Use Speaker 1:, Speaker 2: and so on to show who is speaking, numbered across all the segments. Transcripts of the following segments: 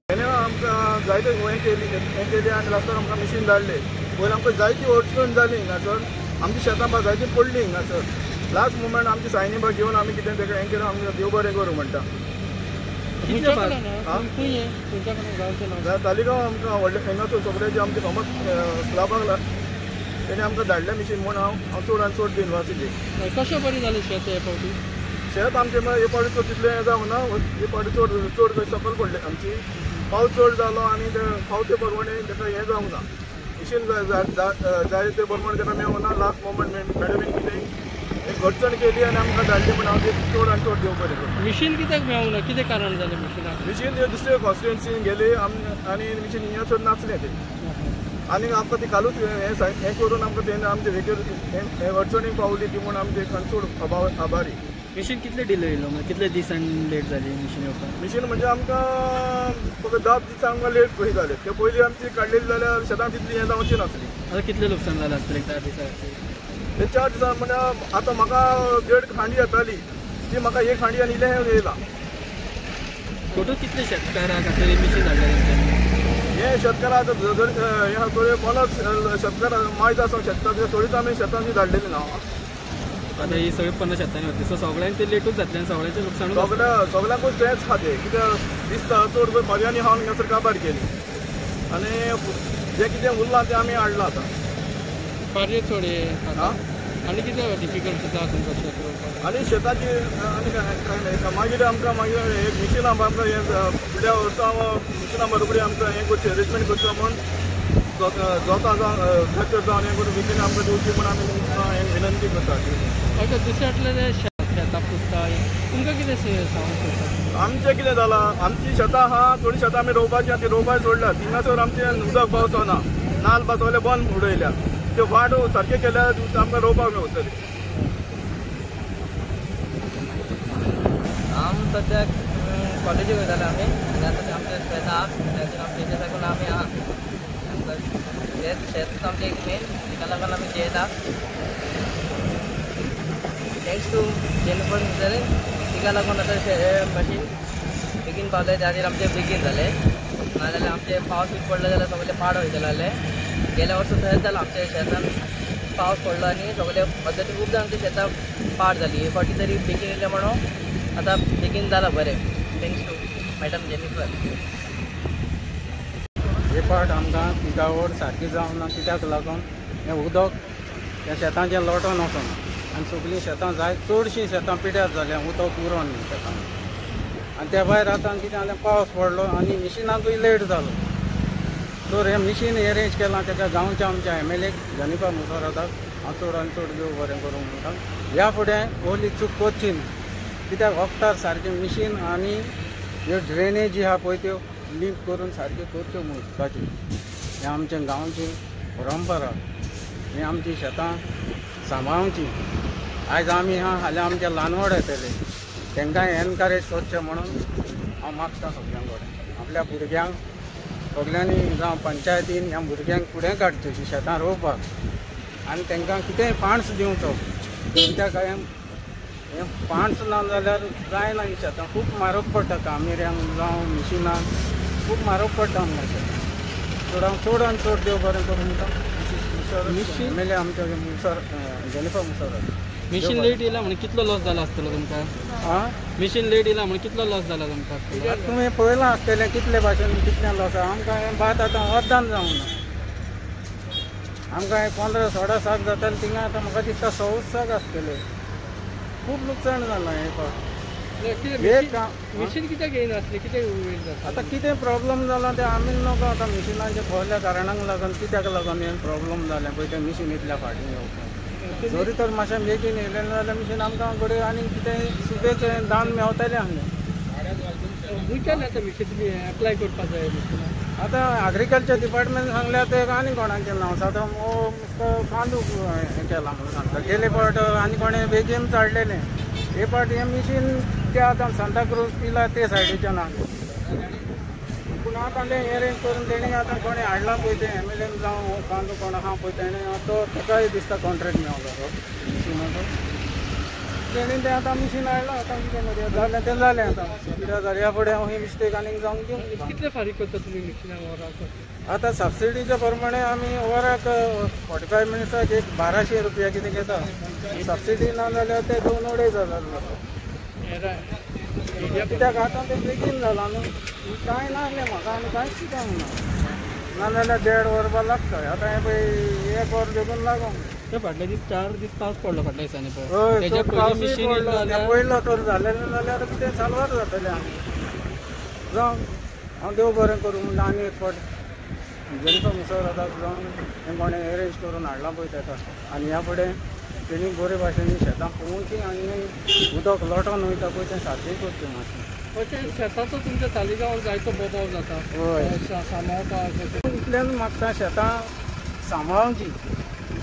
Speaker 1: तेणें आमकां जायते हें केली आनी लास्टाक आमकां मिशीन धाडले. पयलीं आमकां जायती अडचण जाली हिंगासर, आमची शेतां जायती पडली हिंगासर. लास्ट मुमेंट आमची सायनी घेवन आमी कितें तेका हें केलें, आमकां देव बरें करूं म्हणटा. तालिगांव आमकां व्हडले हिंगासर सगळे आमचे फामाद क्लबाक तेणें आमकां धाडलें मिशीन म्हूण हांव चड आनी चड दिन वाचली.
Speaker 2: कशें बरें जालें शेत हे फावटी?
Speaker 1: शेत आमचें हे फावटी चड तितलें जावना, हे फावटी चड सकयल पडले. आमची पावस चड जालो आनी ते फावते प्रमाणे ताका हें जावंक ना, मिशीन जाय ते प्रमाणे ताका मेळना. लास्ट मोमेंट मॅडमीन कितें एक अडचण केली आनी आमकां धाडली म्हण हांव चड आनी चड देव बरें करता.
Speaker 2: मिशीन कित्याक मेळूंक ना, कितें कारण जालें मिशिनाक?
Speaker 1: मिशीन दुसरे कॉन्स्टिट्युएन्सीन गेली आनी मिशीन हिंगासर नाचलें तें आनी आमकां ती कालूच हें करून आमकां तेणें आमचे वेगळे अडचणीक पावली ती म्हूण आमी ते चड आभारी.
Speaker 2: मिशीन कितले डिले येयलो, कितले दिसांनी लेट जाली मिशीन येवपाक?
Speaker 1: मिशीन म्हणजे आमकां फक्त 10 दिसां आमकां लेट कशी जाले. ते पयलीं आमची काडलेली जाल्यार शेतां तितली हें जावची नासली.
Speaker 2: आतां कितले लुकसाण जालें आसतलें 4 दिसांचे?
Speaker 1: ते 4 दिसां म्हणजे आतां म्हाका 1.5 खांडी येताली, ती म्हाका 1 खांडी आनी इल्लें हें येयला.
Speaker 2: टोटल कितले शेतकाराक आतां मिशीन धाडलें?
Speaker 1: हे शेतकारां आतां हे थोडे कोणाच शेतकार माहीत आसा शेतकार थोडीच आमी शेतांनी धाडलेली ना.
Speaker 2: आता ही सगळी 50 शेतांनी होती, सो सगळ्यांक ते लेटूच जातलें आनी सगळ्यांचें लुकसाण
Speaker 1: सगळ्यांकूच तेंच खातें. कित्याक दिसता चड पळय पर्यांनी हांव हिंगासर काबार केली आनी जें कितें उरलां तें आमी हाडलां आतां.
Speaker 2: पर्याय थोडे आनी कितें डिफिकल्ट जाता तुमकां शेत रोवपाक?
Speaker 1: आनी शेताची आनी कांय नाही. मागीर आमकां एक मिशीन आमकां फुडल्या वर्सा मिशिना बरोबर आमकां हें करचें अरेंजमेंट करचो म्हूण जोता जावन ट्रॅक्टर जावन हें करून मिशीन आमकां दिवची म्हूण आमी तुमकां विनंती करता.
Speaker 2: ओके, दुसऱ्यातले शेतां पुसता तुमकां कितें सांगूंक सोदता?
Speaker 1: आमचें कितें जालां, आमची शेतां आहा थोडीं शेतां आमी रोवपाची ती रोवपाक सोडल्या. हिंगासर आमचें उदक पावसना, नाल बा सगळे बंद उडयल्या. ते वाट सारके केल्यार आमकां रोवपाक मेळटली.
Speaker 3: हांव सद्याक कॉलेजीक वयताले आमी आनी आतां आमचें शेत आहा, आमचे साकून आमी आहा. शेत आमचें एक मेन, ताका लागून आमी जेयता. थँक्स टू जेनिफर मिस्टर, तिका लागून आतां मशीन बेगीन पावले, त्या खातीर आमचें बेगीन जालें. नाजाल्यार आमचें पावस बी पडलो जाल्यार सगळें पाड वयतलें जालें. गेल्या वर्सा थंयच जालां आमच्या शेतान पावस पडलो आनी सगळे पद्दती खूब जाणांची शेतां पाड जाली. हे फावटी तरी बेगीन येयलें म्हणून आतां बेगीन जालां बरें. Thanks to madam Jennifer.
Speaker 4: हे पाट आमकां पिकावळ सारकी जावंक ना, कित्याक लागून हें उदक त्या शेतांचें लोटोन वचना आनी सगळीं शेतां जाय चडशीं शेतां पिड्यार जाल्या, उदक उरोन शेतां. आनी त्या भायर आतां कितें जालें, पावस पडलो आनी मिशिनाकूय लेट जालो. तर हें मिशीन एरेंज केलां ताका गांवच्या आमच्या MLA जेनिफर मुसारदाक हांव चड आनी चड देव बरें करूं म्हणटा. ह्या फुडें व्हडली चूक करची न्ही, कित्याक वखदार सारकें मिशीन आनी ह्यो ड्रेनेज जी आहा पळय त्यो लीक करून सारक्यो करच्यो उदकाची. हें आमचें गांवची परंपरा, ही आमची शेतां सांबाळूची. आयज आमी आहा फाल्यां आमचे ल्हान व्हड येतले, तांकां एनकरेज करचें म्हणून हांव मागतां सगळ्यां कडेन. आपल्या भुरग्यांक सगळ्यांनी जावं पंचायतीन ह्या भुरग्यांक फुडें काडचें शेतां रोवपाक आनी तांकां कितेंय पांच दिवचो. कित्याक हें पांच ना जाल्यार जायना. ही शेतां खूब म्हारग पडटा, कामेऱ्यांक जावं मिशिनाक खूब म्हारग पडटा आमकां शेतां. चड आनी चड देव बरें करूं म्हणटा. मिशीन MLA आमच्या जेनिफर मुसार.
Speaker 2: मिशीन लेट येयला म्हणून कितलो लॉस जाला आसतलो तुमकां? मिशीन लेट येयला म्हणून कितलो लॉस जाला तुमकां?
Speaker 4: तुमी पळयलां आसतलें कितले भाशेन कितलें लॉस आहा. आमकां हें भात आतां अर्दान जावंक ना. आमकां हें 15-16 साक जातालें, थिंगा आतां म्हाका दिसता 6 साक आसतले. खूब लुकसाण जालां हें पाट.
Speaker 2: मिशीन कित्याक येयनासलें, कित्याक वेट जाता?
Speaker 4: आतां कितें प्रॉब्लम जाला तें आमी नकळो. आतां मिशिनाचें पळयल्या कारणाक लागून कित्याक लागून हें प्रॉब्लम जालें पळय तें मिशीन इतल्या फाटीं येवपाक. जरी तर मातशें बेगीन येयलें जाल्यार मिशीन आमकां कडेन आनी कितें सुबेज दान मेवतालें आसलें.
Speaker 2: खंयच्यान येता मिशीन तुमी एप्लाय करपाक जाय मिशिनाक?
Speaker 4: आतां एग्रीकल्चर डिपार्टमेंट सांगल्यार ते आनी कोणाचें नांव आतां कांदू हें केलां म्हणून सांगता. गेले पावट आनी कोणें बेगीन चाडलेलें. हे पावट हें मिशीन तें आतां सांताक्रूज पिला ते सायडीच्यान आहा. पूण आतां तें एरेंज करून तेणी आतां कोणें हाडलां पळय तें MLA जावं कांदो कोण आहा पळय तेणें तो ताकाय दिसता कॉन्ट्रॅक्ट मेळलो मिशिनाचो. तेणी तें आतां मिशीन हाडलां आतां कितें मरे जालें तें जालें आतां कित्याक जाल्या फुडें हांव ही मिस्टेक आनीक जावंक दिवंक
Speaker 2: कितले फारीक करता तुमी मिशिनाक वराक
Speaker 4: आतां सबसिडीच्या प्रमाणे आमी वराक 45 मिनिट्साक एक 1200 रुपया कितें घेता सबसिडी ना जाल्यार ते 2-2.5 हजार जाता कित्याक आतां तें बेगीन जालां न्हू कांय नासलें म्हाका आनी कांयच चिंतूंक ना नाजाल्यार 1.5 वरपां लागता आतां हें पळय 1 वर बेगून लागूंक
Speaker 2: ते फाटले दीस 4 दीस पावस पडलो फाटल्या दिसांनी
Speaker 4: हय
Speaker 2: तेच्या
Speaker 4: तो
Speaker 2: पयलीं
Speaker 4: पावसूय
Speaker 2: मिशीन
Speaker 4: पडलो
Speaker 2: येयलो
Speaker 4: तें
Speaker 2: जाल्यार
Speaker 4: पयलो तर जालेलें जाल्यार कितें साल्वार जातलें आमी जावं हांव देव बरें करूं म्हणटा आनी एक फावट जेंचो मुसळ आतां जावन हें कोणें एरेंज करून हाडलां पळय ताका आनी ह्या फुडें तेणी बरे भाशेन शेतां पोवची आनी उदक लोटोन वयता पळय तें सारकें करचें मातशें
Speaker 2: अशें शेताचो तुमच्या तालिगांवांत जायतो बोबाव जाता सांबाळपाक
Speaker 4: इतल्यान म्हाका शेतां सांबाळची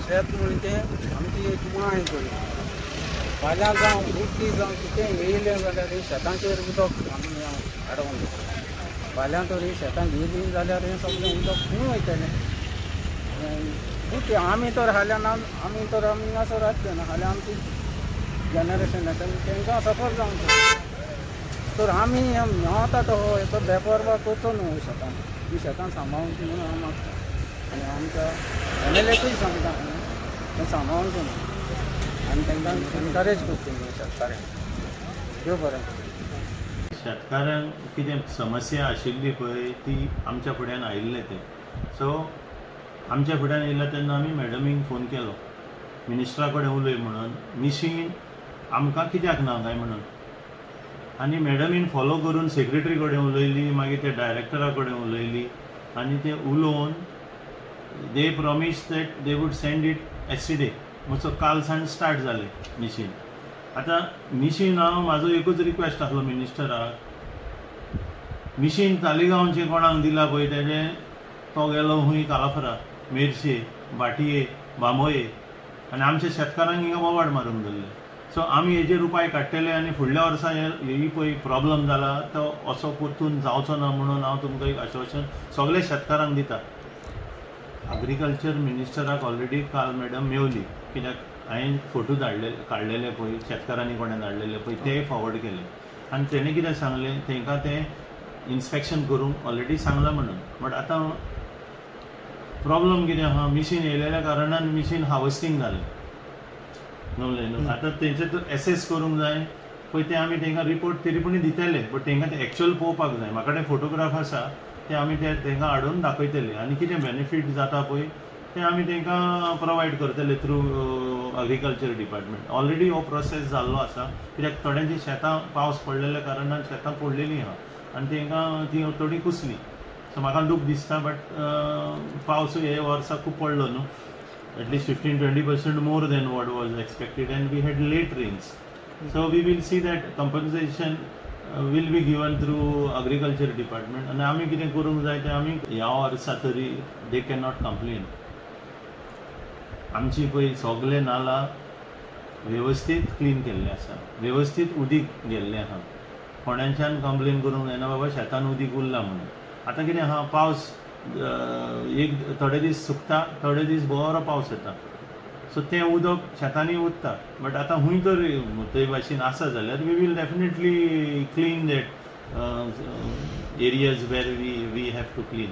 Speaker 4: शेत म्हणलें तें आमची एक माय पळय फाल्यां जावं बुड्डी जावं कितें येयलें जाल्यार हें शेतांचेर उदक आमी हाडोंक जाय फाल्यां तर ही शेतां गेलीं जाल्यार हें सगळें उदक खंय वयतलें ओके आमी तर हाल्या ना आमी तर आमी हांगासर रावतले ना हाल्या आमची जनरेशन येता तांकां सफर जावंक जाय तर आमी हांव आतां तो हेचो बेपरवा करचो न्हू शेतां ही शेतां सांबाळूंची म्हणून हांव मागता आनी आमच्या फॅमिलीकूय सांगता तें सांबाळूंचें न्हू आनी तांकां एनकरेज करचें न्हू शेतकाऱ्यांक देव बरें
Speaker 5: शेतकाऱ्यांक कितें समस्या आशिल्ली पळय ती आमच्या फुड्यान आयिल्ले ते सो आमच्या फुड्यान येयला तेन्ना आमी मॅडमीक फोन केलो मिनिस्टरा कडेन उलय म्हणून मिशीन आमकां कित्याक ना काय म्हणून आनी मॅडमीन फॉलो करून सेक्रेटरी कडेन उलयली मागीर ते डायरेक्टरा कडेन उलयली आनी ते उलोवन they promise that they would send it yesterday मातसो काल सावन स्टार्ट जालें मिशीन आतां मिशीन हांव म्हाजो एकूच रिक्वेस्ट आसलो मिनिस्टराक मिशीन तालिगांवचे कोणाक दिला पळय तेजे तो गेलो खूंय कालाफरा मेर्शे बाटये बांबोये आनी आमच्या शेतकारांक हिंगा बोवाड मारूंक धरले सो आमी हेजेर उपाय काडटले आनी फुडल्या वर्सा ही पळय प्रॉब्लम जाला तो असो परतून जावचो ना म्हणून हांव तुमकां एक आश्वासन सगळ्या शेतकारांक दिता एग्रीकल्चर मिनिस्टराक ऑलरेडी काल मॅडम मेवली कित्याक हांवें फोटो काडलेले पळय शेतकारांनी कोणें धाडलेले पळय ते फॉवर्ड केले आनी तेणें कितें सांगलें तांकां तें इन्स्पेक्शन करूंक ऑलरेडी सांगलां म्हणून बट आतां प्रॉब्लम कितें आहा मिशीन येयलेल्या कारणान मिशीन हार्वेस्टिंग जालें न्हू न्हू आतां तेंचे तर एसेस करूंक जाय पळय ते आमी तांकां रिपोर्ट तरी पूण दितले बट तांकां ते एक्चुअल पळोवपाक जाय म्हाका कडेन फोटोग्राफ आसा ते आमी ते तांकां हाडून दाखयतले आनी कितें बेनिफीट जाता पळय ते आमी तांकां प्रोवायड करतले थ्रू एग्रीकल्चर डिपार्टमेंट ऑलरेडी हो प्रोसेस जाल्लो आसा कित्याक थोड्यांची शेतां पावस पडलेल्या कारणान शेतां पडलेलीं आहा आनी तांकां ती थोडी कुसली सो म्हाका दूख दिसता बट पावस हे वर्सा खूब पडलो न्हू at least 15-20% more than what was expected and we had late rains so we will see that compensation will be given through agriculture department आनी आमी कितें करूंक जाय तें आमी ह्या वर्सा तरी दे कॅन नॉट कंप्लेन आमची पळय सगळे नाला वेवस्थीत क्लीन केल्ले आसा वेवस्थीत उदीक गेल्लें आहा कोणाच्यान कंप्लेन करूंक जायना बाबा शेतान उदीक उरलां म्हणून आतां कितें आहा पावस एक थोडे दीस सुकता थोडे दीस बरो पावस येता सो तें उदक शेतांनी उरता बट आतां खूंय तर ते भाशेन आसा जाल्यार we will definitely clean that areas where we have to clean